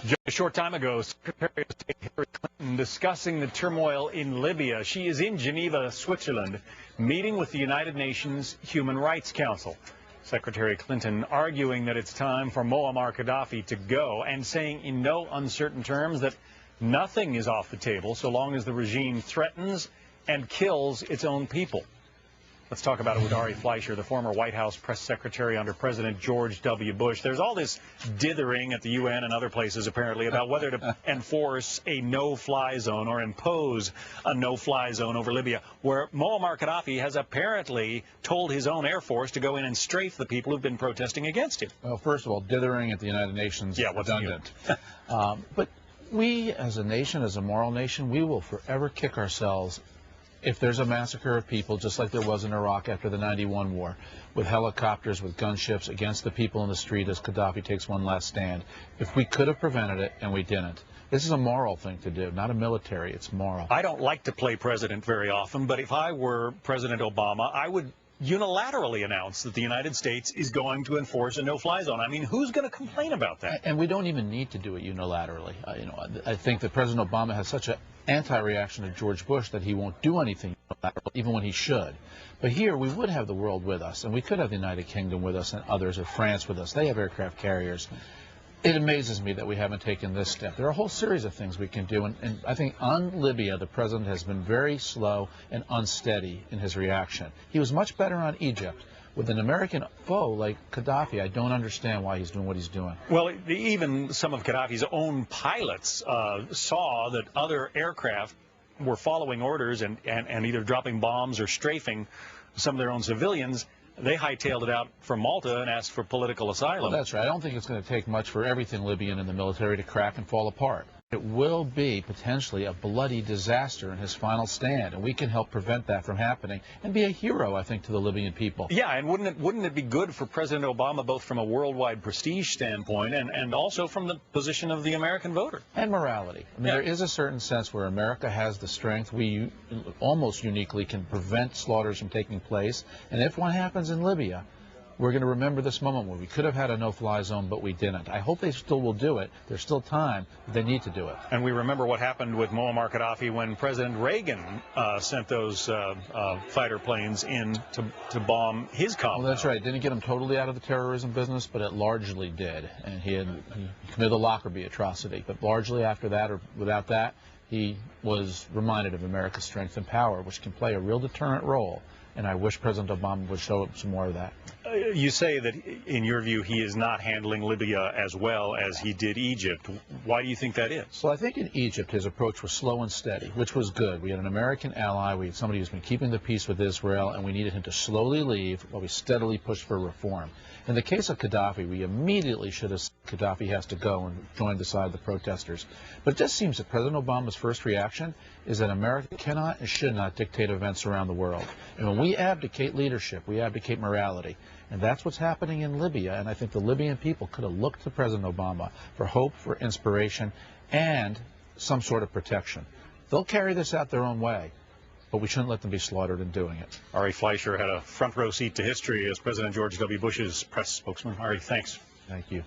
Just a short time ago, Secretary of State Hillary Clinton discussing the turmoil in Libya. She is in Geneva, Switzerland, meeting with the United Nations Human Rights Council. Secretary Clinton arguing that it's time for Mommar Qaddafi to go and saying in no uncertain terms that nothing is off the table so long as the regime threatens and kills its own people. Let's talk about it with Ari Fleischer, the former White House press secretary under President George W. Bush. There's all this dithering at the UN and other places, apparently, about whether to enforce a no-fly zone or impose a no-fly zone over Libya, where Mommar Qaddafi has apparently told his own Air Force to go in and strafe the people who've been protesting against him. Well, first of all, dithering at the United Nations is redundant. But we, as a nation, as a moral nation, we will forever kick ourselves if there's a massacre of people, just like there was in Iraq after the '91 war, with helicopters, with gunships against the people in the street as Qaddafi takes one last stand. If we could have prevented it, and we didn't. This is a moral thing to do, not a military. It's moral. I don't like to play president very often, but if I were President Obama, I would unilaterally announce that the United States is going to enforce a no-fly zone. I mean, who's going to complain about that? And we don't even need to do it unilaterally. I think that President Obama has such an anti-reaction to George Bush that he won't do anything unilateral, even when he should. But here, we would have the world with us, and we could have the United Kingdom with us and others, or France with us. They have aircraft carriers. It amazes me that we haven't taken this step. There are a whole series of things we can do, and I think on Libya, the president has been very slow and unsteady in his reaction. He was much better on Egypt. With an American foe like Qaddafi, I don't understand why he's doing what he's doing. Well, even some of Qaddafi's own pilots saw that other aircraft were following orders and either dropping bombs or strafing some of their own civilians. They hightailed it out from Malta and asked for political asylum. Well, that's right. I don't think it's going to take much for everything Libyan in the military to crack and fall apart. It will be potentially a bloody disaster in his final stand, and we can help prevent that from happening and be a hero, I think, to the Libyan people. Yeah, and wouldn't it be good for President Obama, both from a worldwide prestige standpoint and also from the position of the American voter? And morality. I mean, There is a certain sense where America has the strength. We almost uniquely can prevent slaughters from taking place, and if one happens in Libya, we're going to remember this moment where we could have had a no-fly zone, but we didn't. I hope they still will do it. There's still time, but they need to do it. And we remember what happened with Mommar Qaddafi when President Reagan sent those fighter planes in to bomb his compound. Well, that's right. It didn't get him totally out of the terrorism business, but it largely did. And he committed the Lockerbie atrocity. But largely after that, or without that, he was reminded of America's strength and power, which can play a real deterrent role. And I wish President Obama would show some more of that. You say that, in your view, he is not handling Libya as well as he did Egypt. Why do you think that is? Well, I think in Egypt his approach was slow and steady, which was good. We had an American ally. We had somebody who's been keeping the peace with Israel, and we needed him to slowly leave while we steadily pushed for reform. In the case of Qaddafi, we immediately should have said Qaddafi has to go and join the side of the protesters. But it just seems that President Obama's first reaction is that America cannot and should not dictate events around the world. And when we abdicate leadership, we abdicate morality. And that's what's happening in Libya. And I think the Libyan people could have looked to President Obama for hope, for inspiration, and some sort of protection. They'll carry this out their own way, but we shouldn't let them be slaughtered in doing it. Ari Fleischer had a front row seat to history as President George W. Bush's press spokesman. Ari, thanks. Thank you.